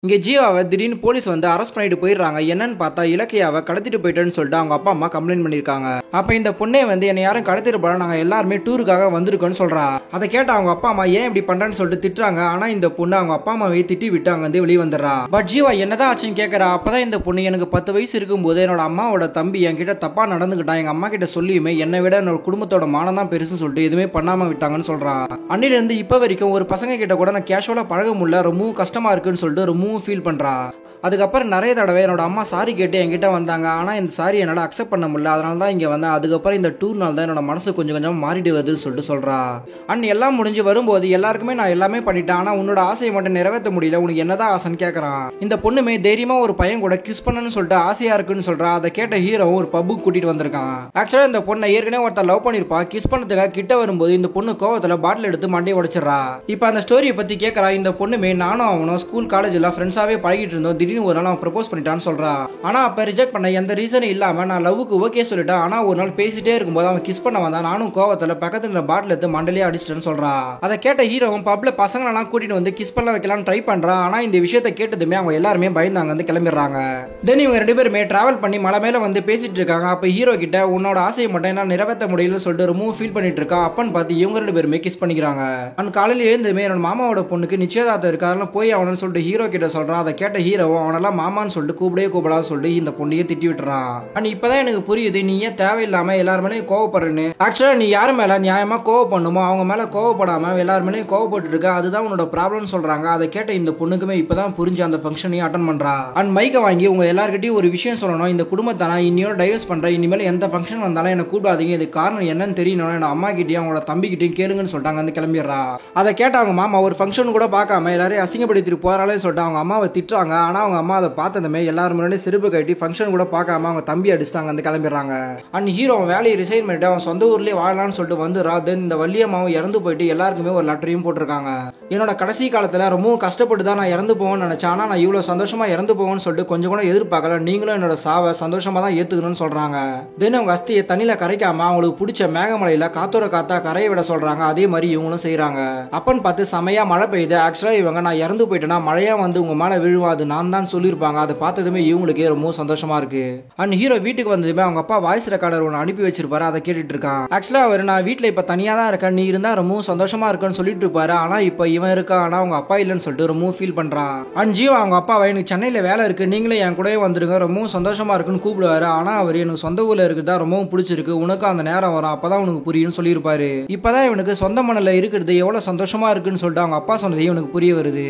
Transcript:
இங்க ஜீவாவை திடீர்னு போலீஸ் வந்து அரெஸ்ட் பண்ணிட்டு போயிடுறாங்க. என்னன்னு பார்த்தா இலக்கியாவை கடத்திட்டு போயிட்டேன்னு சொல்லிட்டு அவங்க அப்பா அம்மா கம்ப்ளைண்ட் பண்ணிருக்காங்க. அப்ப இந்த பொண்ணே வந்து என்ன யாரும் கடத்திட்டு போல, நாங்க எல்லாருமே டூருக்காக வந்திருக்கோம்னு சொல்றா. அதை கேட்ட அவங்க அப்பா அம்மா ஏன் இப்படி பண்றேன்னு சொல்லிட்டு திட்டுறாங்க. ஆனா இந்த பொண்ணு அவங்க அப்பா அம்மாவை திட்டி விட்டு அங்க வந்து வெளியே வந்துடுறா. பட் ஜீவா என்னதான் ஆச்சுன்னு கேட்கறா. அப்பதான் இந்த பொண்ணு எனக்கு 10 வயசு இருக்கும்போது என்னோட அம்மாவோட தம்பி என்கிட்ட தப்பா நடந்துகிட்டான். எங்க அம்மா கிட்ட சொல்லியுமே என்னை விட என்னோட குடும்பத்தோட மானம் தான் பெருசுன்னு சொல்லிட்டு எதுவுமே பண்ணாம விட்டாங்கன்னு சொல்றா. அன்னில இருந்து இப்ப வரைக்கும் ஒரு பசங்க கிட்ட கூட நான் கேஷுவலா பழக முடியல, ரொம்பவும் கஷ்டமா இருக்குன்னு சொல்லிட்டு ரொம்பவும் ஃபீல் பண்றா. அதுக்கப்புறம் நிறைய தடவை என்னோட அம்மா சாரி கேட்டு என்கிட்ட வந்தாங்க. ஆனால் இந்த சாரி என்னால் அக்செப்ட் பண்ண முடியல, அதனால தான் இங்கே வந்தேன். அதுக்கப்புறம் இந்த டூர்னால தான் என்னோட மனசு கொஞ்சம் கொஞ்சம் மாறிட்டு வருதுன்னு சொல்லிட்டு சொல்கிறா. அண்ட் எல்லாம் முடிஞ்சு வரும்போது எல்லாருக்குமே நான் எல்லாமே பண்ணிட்டேன், ஆனால் உன்னோட ஆசையை மட்டும் நிறைவேற்ற முடியல, உனக்கு என்னதான் ஆசைன்னு கேட்குறான். இந்த பொண்ணுமே தைரியமாக ஒரு பையன் கூட கிஸ் பண்ணணும்னு சொல்லிட்டு ஆசையாக இருக்குன்னு சொல்கிறா. அதை கேட்ட ஹீரோவும் ஒரு பப்புக்கு கூட்டிகிட்டு வந்திருக்கான். ஆக்சுவலாக இந்த பொண்ணை ஏற்கனவே ஒருத்தர் லவ் பண்ணியிருப்பா. கிஸ் பண்ணதுக்காக கிட்ட வரும்போது இந்த பொண்ணு கோவத்தில் பாட்டில் எடுத்து மண்டையை உடைச்சிடறா. இப்போ அந்த ஸ்டோரியை பற்றி கேட்குறா. இந்த பொண்ணுமே நானும் அவனும் ஸ்கூல் காலேஜில் ஃப்ரெண்ட்ஸாகவே பழகிட்டு இருந்தோம். திடீர்னு ஒரு நாள் அவன் ப்ரப்போஸ் பண்ணிட்டான்னு சொல்றா. ஆனா அப்ப ரிஜெக்ட் பண்ண எந்த ரீசனும் இல்லாம நான் லவ்வுக்கு ஓகே சொல்லிட்டேன். ஆனா ஒரு நாள் பேசிட்டே இருக்கும்போது அவன் கிஸ் பண்ண வந்தான். நானும் கோவத்துல பக்கத்துல இருந்த பாட்டில் எடுத்து மண்டலே அடிச்சிட்டேன்னு சொல்றா. அதை கேட்ட ஹீரோவும் பப்ல பசங்களெல்லாம் கூட்டிட்டு வந்து கிஸ் பண்ண வைக்கலாம் ட்ரை பண்றான். ஆனா இந்த விஷயத்தை கேட்டதுமே அவங்க எல்லாருமே பயந்தாங்க வந்து கிளம்பிடுறாங்க. தென் இவங்க 2 பேருமே டிராவல் பண்ணி மலை மேல வந்து பேசிட்டு இருக்காங்க. அப்ப ஹீரோ கிட்ட உன்னோட ஆசையை மட்டும் என்ன நிறைவேற்ற முடியலன்னு சொல்லிட்டு ரொம்ப ஃபீல் பண்ணிட்டு இருக்கா. அப்பன்னு பார்த்து இவங்க 2 பேருமே கிஸ் பண்ணிக்கிறாங்க. அண்ட் காலையில எழுந்துமே என்னோட மாமாவோட பொண்ணுக்கு நிச்சயதார்த்தம் இருக்கு, அதெல்லாம் போய் அவனு சொல்லிட்டு ஹீரோ கிட்ட சொல்றான். அதை கேட்ட ஹீரோவும் அவனெல்லாம் மாமான்னு சொல்லிட்டு கூப்பிடாத சொல்லி இந்த பொண்ணையே திட்டி விட்டுறான். அண்ட் இப்பதான் எனக்கு புரியுது நீ ஏன் தேவையில்லாம எல்லாரும் மேலேயும் கோவப்படுறேன்னு. ஆக்சுவலா நீ யாரு மேல நியாயமா கோவப்படணுமோ அவங்க மேல கோவப்படாம எல்லாரும் மேலேயும் கோவப்பட்டு இருக்க, அதுதான் உன்னோட ப்ராப்ளம் சொல்றாங்க. அதை கேட்ட இந்த பொண்ணுக்குமே இப்பதான் புரிஞ்சு அந்த ஃபங்க்ஷனையும் அட்டன் பண்றா. அண்ட் மைக்க வாங்கி உங்க எல்லார்கிட்டயும் ஒரு விஷயம் சொல்லணும், இந்த குடும்பத்தை நான் இன்னையோட டைவர்ஸ் பண்றேன், இனிமேல் எந்த ஃபங்க்ஷன் வந்தாலும் என்ன கூப்பிடாதீங்க, இது காரணம் என்னன்னு தெரியணும், என் அம்மா கிட்டயும் அவங்களோட தம்பி கிட்டயும் கேளுங்கன்னு சொல்லிட்டாங்க வந்து கிளம்பிடுறா. அதை கேட்ட அவங்க மாமா ஒரு ஃபங்க்ஷன் கூட பார்க்காம எல்லாரையும் அசிங்கப்படுத்திட்டு போறாலே சொல்லிட்டு அவங்க அம்மாவை திட்டுறாங்க. ஆனா அவங்க அம்மா அதை பார்த்ததுமே எல்லாரும் முன்னாடி செருப்பு கட்டி ஃபங்க்ஷன் கூட பார்க்காம அவங்க தம்பி அடிச்சுட்டாங்க வந்து கிளம்பிடுறாங்க. அண்ட் ஹீரோ வேலையை ரிசைன் பண்ணிட்டு அவன் சொந்த ஊர்லயே வாழலாம்னு சொல்லிட்டு வந்துடுறா. தென் இந்த வள்ளியம்மாவும் இறந்து போயிட்டு எல்லாருக்குமே ஒரு லெட்டரையும் போட்டிருக்காங்க. என்னோட கடைசி காலத்துல ரொம்பவும் கஷ்டப்பட்டு தான் நான் இறந்து போவேன்னு நினைச்சேன், ஆனா நான் இவ்வளவு சந்தோஷமா இறந்து போவேன்னு சொல்லிட்டு கொஞ்சம் கூட எதிர்பார்க்கல, நீங்களும் என்னோட சாவை சந்தோஷமா தான் ஏத்துக்கணும்னு சொல்றாங்க. தென் அவங்க அஸ்தியை தண்ணியில கரைக்காம அவங்களுக்கு பிடிச்ச மேகமலையில காத்தோட காத்தா கரையை விட சொல்றாங்க. அதே மாதிரி இவங்களும் செய்யறாங்க. அப்பன்னு பார்த்து செமையா மழை பெய்யுது. ஆக்சுவலா இவங்க நான் இறந்து போயிட்டேன்னா மழையா வந்து உங்க மேல விழுவா, அது நான் தான் சொல்லியிருப்பாங்க. அதை பார்த்ததுமே இவங்களுக்கே ரொம்ப சந்தோஷமா இருக்கு. அண்ட் ஹீரோ வீட்டுக்கு வந்ததுமே அவங்க அப்பா வாய்ஸ் ரெக்கார்டர் ஒன்று அனுப்பி வச்சிருப்பாரு, அதை கேட்டுட்டு இருக்கான். ஆக்சுவலா அவர் நான் வீட்டுல இப்ப தனியா தான் இருக்கேன், நீ இருந்தா ரொம்ப சந்தோஷமா இருக்குன்னு சொல்லிட்டு இருப்பாரு. ஆனா இப்ப இவன் இருக்கா, ஆனா அவங்க அப்பா இல்லைன்னு சொல்லிட்டு ரொம்ப ஃபீல் பண்றான். அண்ட் ஜீவா அவங்க அப்பாவை எனக்கு சென்னையில வேலை இருக்கு, நீங்களே என் கூடவே வந்துருங்க, ரொம்ப சந்தோஷமா இருக்குன்னு கூப்பிடுவாரு. ஆனா அவர் எனக்கு சொந்த ஊர்ல இருக்குதா ரொம்பவும் பிடிச்சிருக்கு, உனக்கு அந்த நேரம் வரும் அப்பதான் உனக்கு புரியும்னு சொல்லியிருப்பாரு. இப்பதான் இவனுக்கு சொந்த மண்ணில் இருக்கிறது எவ்வளவு சந்தோஷமா இருக்குன்னு சொல்லிட்டு அவங்க அப்பா சொன்னதே இவனுக்கு புரிய வருது.